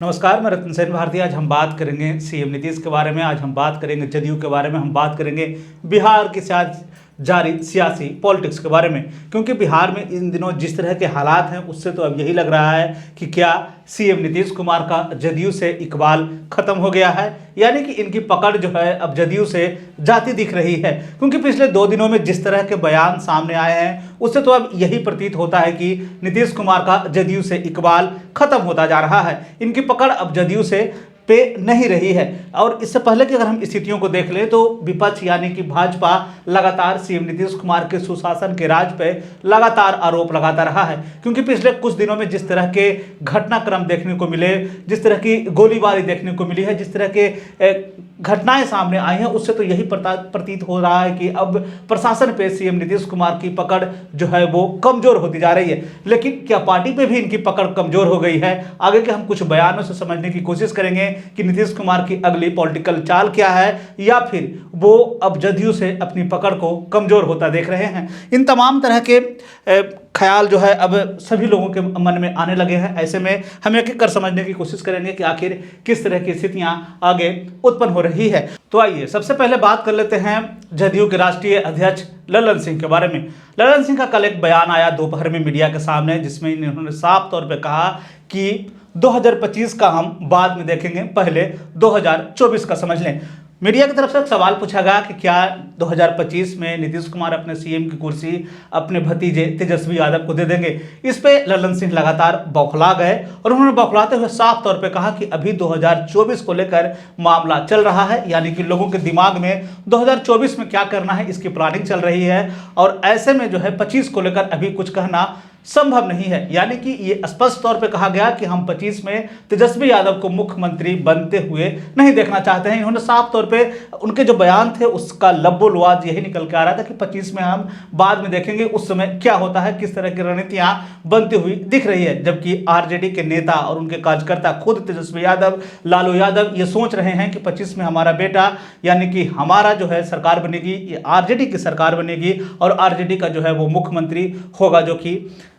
नमस्कार, मैं रतन सेन भारती। आज हम बात करेंगे सीएम नीतीश के बारे में। आज हम बात करेंगे जदयू के बारे में। हम बात करेंगे बिहार के साथ जारी सियासी पॉलिटिक्स के बारे में, क्योंकि बिहार में इन दिनों जिस तरह के हालात हैं उससे तो अब यही लग रहा है कि क्या सीएम नीतीश कुमार का जदयू से इकबाल खत्म हो गया है, यानी कि इनकी पकड़ जो है अब जदयू से जाती दिख रही है। क्योंकि पिछले 2 दिनों में जिस तरह के बयान सामने आए हैं उससे तो अब यही प्रतीत होता है कि नीतीश कुमार का जदयू से इकबाल खत्म होता जा रहा है। इनकी पकड़ अब जदयू से पे नहीं रही है। और इससे पहले कि अगर हम स्थितियों को देख लें तो विपक्ष यानी कि भाजपा लगातार सीएम नीतीश कुमार के सुशासन के राज पे लगातार आरोप लगाता रहा है। क्योंकि पिछले कुछ दिनों में जिस तरह के घटनाक्रम देखने को मिले, जिस तरह की गोलीबारी देखने को मिली है, जिस तरह के घटनाएं सामने आई हैं, उससे तो यही प्रतीत हो रहा है कि अब प्रशासन पे सीएम नीतीश कुमार की पकड़ जो है वो कमजोर होती जा रही है। लेकिन क्या पार्टी पे भी इनकी पकड़ कमजोर हो गई है? आगे के हम कुछ बयानों से समझने की कोशिश करेंगे कि नीतीश कुमार की अगली पॉलिटिकल चाल क्या है, या फिर वो अब जदयू से अपनी पकड़ को कमजोर होता देख रहे हैं। इन तमाम तरह के ख्याल जो है अब सभी लोगों के मन में आने लगे हैं। ऐसे में हम एक एक कर समझने की कोशिश करेंगे कि आखिर किस तरह की स्थितियां आगे उत्पन्न हो रही है। तो आइए सबसे पहले बात कर लेते हैं जदयू के राष्ट्रीय अध्यक्ष ललन सिंह के बारे में। ललन सिंह का कल एक बयान आया दोपहर में मीडिया के सामने, जिसमें इन्होंने साफ तौर पर कहा कि 2025 का हम बाद में देखेंगे, पहले 2024 का समझ लें। मीडिया की तरफ से एक सवाल पूछा गया कि क्या 2025 में नीतीश कुमार अपने सीएम की कुर्सी अपने भतीजे तेजस्वी यादव को दे देंगे? इस पे ललन सिंह लगातार बौखला गए और उन्होंने बौखलाते हुए साफ तौर पे कहा कि अभी 2024 को लेकर मामला चल रहा है, यानी कि लोगों के दिमाग में 2024 में क्या करना है इसकी प्लानिंग चल रही है। और ऐसे में जो है 25 को लेकर अभी कुछ कहना संभव नहीं है। यानी कि ये स्पष्ट तौर पे कहा गया कि हम 25 में तेजस्वी यादव को मुख्यमंत्री बनते हुए नहीं देखना चाहते हैं। इन्होंने साफ तौर पे उनके जो बयान थे उसका लब्बो-लुआज यही निकल के आ रहा था कि 25 में हम बाद में देखेंगे, उस समय क्या होता है, किस तरह की रणनीतियां बनती हुई दिख रही है। जबकि आरजेडी के नेता और उनके कार्यकर्ता खुद तेजस्वी यादव, लालू यादव ये सोच रहे हैं कि 25 में हमारा बेटा यानी कि हमारा जो है सरकार बनेगी, ये आरजेडी की सरकार बनेगी और आरजेडी का जो है वो मुख्यमंत्री होगा जो कि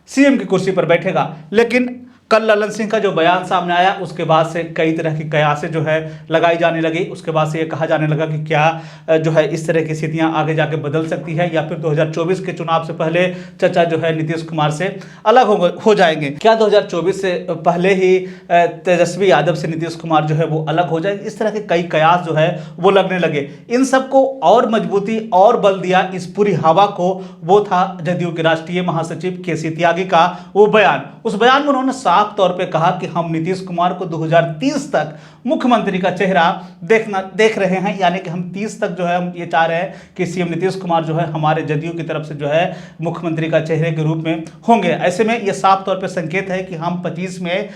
सीएम की कुर्सी पर बैठेगा। लेकिन कल ललन सिंह का जो बयान सामने आया उसके बाद से कई तरह की कयासें जो है लगाई जाने लगी। उसके बाद से ये कहा जाने लगा कि क्या जो है इस तरह की स्थितियां आगे जाके बदल सकती है, या फिर 2024 के चुनाव से पहले चचा जो है नीतीश कुमार से अलग हो जाएंगे। क्या 2024 से पहले ही तेजस्वी यादव से नीतीश कुमार जो है वो अलग हो जाएंगे? इस तरह के कई कयास जो है वो लगने लगे। इन सबको और मजबूती और बल दिया इस पूरी हवा को वो था जदयू के राष्ट्रीय महासचिव केसी त्यागी का वो बयान। उस बयान में उन्होंने साफ तौर पे कहा कि हम नीतीश कुमार को 2030 तक मुख्यमंत्री का चेहरा देख रहे हैं, यानी कि हम 30 तक जो है हम ये चाह रहे हैं कि सीएम नीतीश कुमार जो है हमारे जदयू की तरफ से जो है मुख्यमंत्री का चेहरे के रूप में होंगे। ऐसे में ये साफ तौर पे संकेत है कि हम 25 में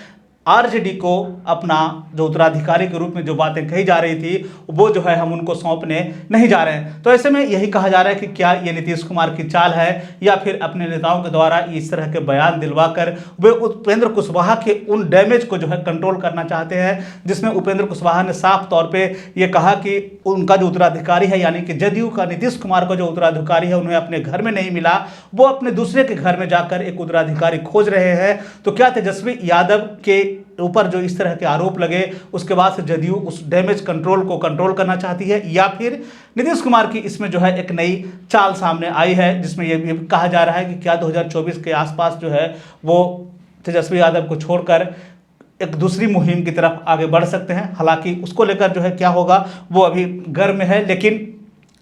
आरजेडी को अपना जो उत्तराधिकारी के रूप में जो बातें कही जा रही थी वो जो है हम उनको सौंपने नहीं जा रहे हैं। तो ऐसे में यही कहा जा रहा है कि क्या ये नीतीश कुमार की चाल है, या फिर अपने नेताओं के द्वारा इस तरह के बयान दिलवाकर वे उपेंद्र कुशवाहा के उन डैमेज को जो है कंट्रोल करना चाहते हैं, जिसमें उपेंद्र कुशवाहा ने साफ तौर पर यह कहा कि उनका जो उत्तराधिकारी है यानी कि जदयू का नीतीश कुमार का जो उत्तराधिकारी है उन्हें अपने घर में नहीं मिला, वो अपने दूसरे के घर में जाकर एक उत्तराधिकारी खोज रहे हैं। तो क्या तेजस्वी यादव के ऊपर जो इस तरह के आरोप लगे उसके बाद से जदयू उस डैमेज कंट्रोल को कंट्रोल करना चाहती है, या फिर नीतीश कुमार की इसमें जो है एक नई चाल सामने आई है, जिसमें यह भी कहा जा रहा है कि क्या 2024 के आसपास जो है वो तेजस्वी यादव को छोड़कर एक दूसरी मुहिम की तरफ आगे बढ़ सकते हैं। हालांकि उसको लेकर जो है क्या होगा वो अभी गर्म है, लेकिन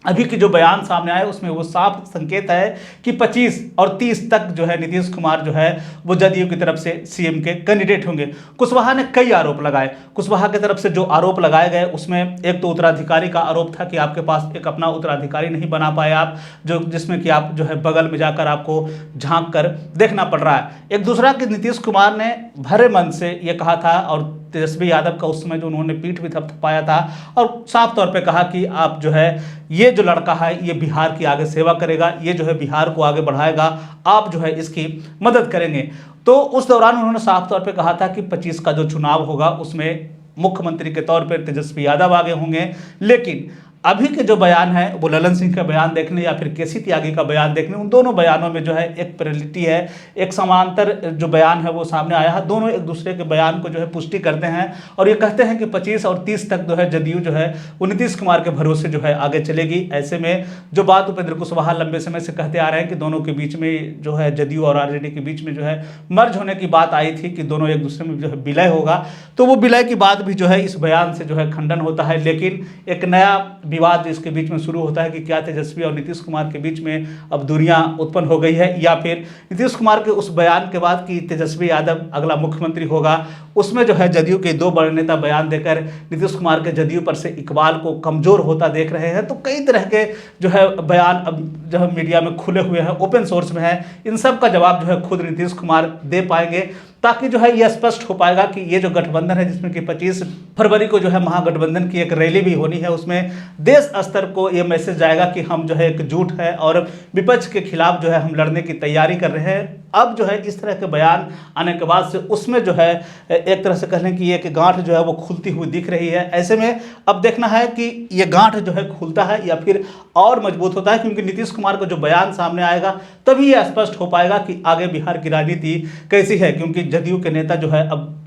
अभी के जो बयान सामने आए उसमें वो साफ संकेत है कि 25 और 30 तक जो है नीतीश कुमार जो है वो जदयू की तरफ से सीएम के कैंडिडेट होंगे। कुशवाहा ने कई आरोप लगाए। कुशवाहा की तरफ से जो आरोप लगाए गए उसमें एक तो उत्तराधिकारी का आरोप था कि आपके पास एक अपना उत्तराधिकारी नहीं बना पाए आप, जिसमें कि आप जो है बगल में जाकर आपको झांक कर देखना पड़ रहा है। एक दूसरा कि नीतीश कुमार ने भरे मन से ये कहा था, और तेजस्वी यादव का उस समय जो उन्होंने पीठ भी थपथपाया था और साफ तौर पे कहा कि आप जो है ये जो लड़का है ये बिहार की आगे सेवा करेगा, ये जो है बिहार को आगे बढ़ाएगा, आप जो है इसकी मदद करेंगे। तो उस दौरान उन्होंने साफ तौर पे कहा था कि 25 का जो चुनाव होगा उसमें मुख्यमंत्री के तौर पर तेजस्वी यादव आगे होंगे। लेकिन अभी के जो बयान है वो ललन सिंह का बयान देख लें या फिर केसी त्यागी का बयान देख लें, उन दोनों बयानों में जो है एक पैरेललिटी है, एक समांतर जो बयान है वो सामने आया है। दोनों एक दूसरे के बयान को जो है पुष्टि करते हैं और ये कहते हैं कि 25 और 30 तक जो है जदयू जो है वो नीतीश कुमार के भरोसे जो है आगे चलेगी। ऐसे में जो बात उपेंद्र कुशवाहा लंबे समय से कहते आ रहे हैं कि दोनों के बीच में जो है जदयू और आरजेडी के बीच में जो है मर्ज होने की बात आई थी कि दोनों एक दूसरे में जो है विलय होगा, तो वो विलय की बात भी जो है इस बयान से जो है खंडन होता है। लेकिन एक नया विवाद इसके बीच में शुरू होता है कि क्या तेजस्वी और नीतीश कुमार के बीच में अब दूरियां उत्पन्न हो गई है, या फिर नीतीश कुमार के उस बयान के बाद कि तेजस्वी यादव अगला मुख्यमंत्री होगा, उसमें जो है जदयू के दो बड़े नेता बयान देकर नीतीश कुमार के जदयू पर से इकबाल को कमजोर होता देख रहे हैं। तो कई तरह के जो है बयान अब जो है मीडिया में खुले हुए हैं, ओपन सोर्स में है। इन सब का जवाब जो है खुद नीतीश कुमार दे पाएंगे, ताकि जो है यह स्पष्ट हो पाएगा कि ये जो गठबंधन है जिसमें कि 25 फरवरी को जो है महागठबंधन की एक रैली भी होनी है, उसमें देश स्तर को ये मैसेज जाएगा कि हम जो है एकजुट है और विपक्ष के खिलाफ जो है हम लड़ने की तैयारी कर रहे हैं। अब जो है इस तरह के बयान आने के बाद से उसमें जो है एक तरह से कह लें कि ये एक गांठ जो है वो खुलती हुई दिख रही है। ऐसे में अब देखना है कि ये गांठ जो है खुलता है या फिर और मजबूत होता है, क्योंकि नीतीश कुमार का जो बयान सामने आएगा तभी यह स्पष्ट हो पाएगा कि आगे बिहार की राजनीति कैसी है। क्योंकि जदयू के नेता जो है अब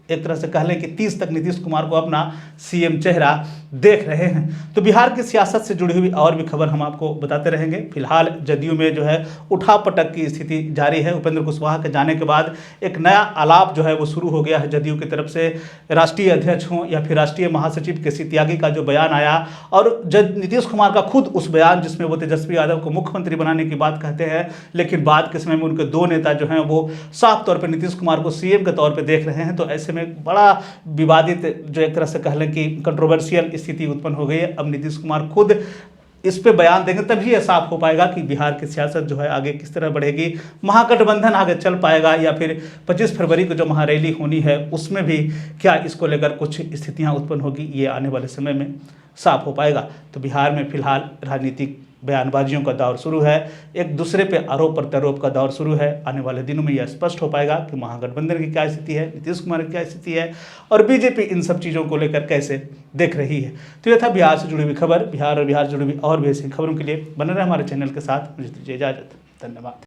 एक तरह से कह लें कि 30 तक नीतीश कुमार को अपना सीएम चेहरा देख रहे हैं। तो बिहार की सियासत से जुड़ी हुई और भी खबर हम आपको बताते रहेंगे। फिलहाल जदयू में जो है उठापटक की स्थिति जारी है। उपेंद्र कुशवाहा के जाने के बाद एक नया आलाप जो है वो शुरू हो गया है जदयू की तरफ से। राष्ट्रीय अध्यक्ष हों या फिर राष्ट्रीय महासचिव केसी त्यागी का जो बयान आया और नीतीश कुमार का खुद उस बयान जिसमें वो तेजस्वी यादव को मुख्यमंत्री बनाने की बात कहते हैं, लेकिन बाद के समय में उनके दो नेता जो हैं वो साफ तौर पर नीतीश कुमार को सीएम के तौर पर देख रहे हैं। तो ऐसे में बड़ा विवादित जो एक तरह से कह लें कि कंट्रोवर्शियल स्थिति उत्पन्न हो गई है। अब नीतीश कुमार खुद इस पे बयान देंगे तभी यह साफ हो पाएगा कि बिहार की सियासत जो है आगे किस तरह बढ़ेगी, महागठबंधन आगे चल पाएगा या फिर 25 फरवरी को जो महारैली होनी है उसमें भी क्या इसको लेकर कुछ स्थितियां उत्पन्न होगी, ये आने वाले समय में साफ हो पाएगा। तो बिहार में फिलहाल राजनीतिक बयानबाजियों का दौर शुरू है, एक दूसरे पे आरोप प्रत्यारोप का दौर शुरू है। आने वाले दिनों में यह स्पष्ट हो पाएगा कि महागठबंधन की क्या स्थिति है, नीतीश कुमार की क्या स्थिति है और बीजेपी इन सब चीज़ों को लेकर कैसे देख रही है। तो यह था बिहार से जुड़ी हुई खबर। बिहार और बिहार से जुड़ी हुई और भी ऐसी खबरों के लिए बने रहे हमारे चैनल के साथ। मुझे दीजिए इजाजत। धन्यवाद।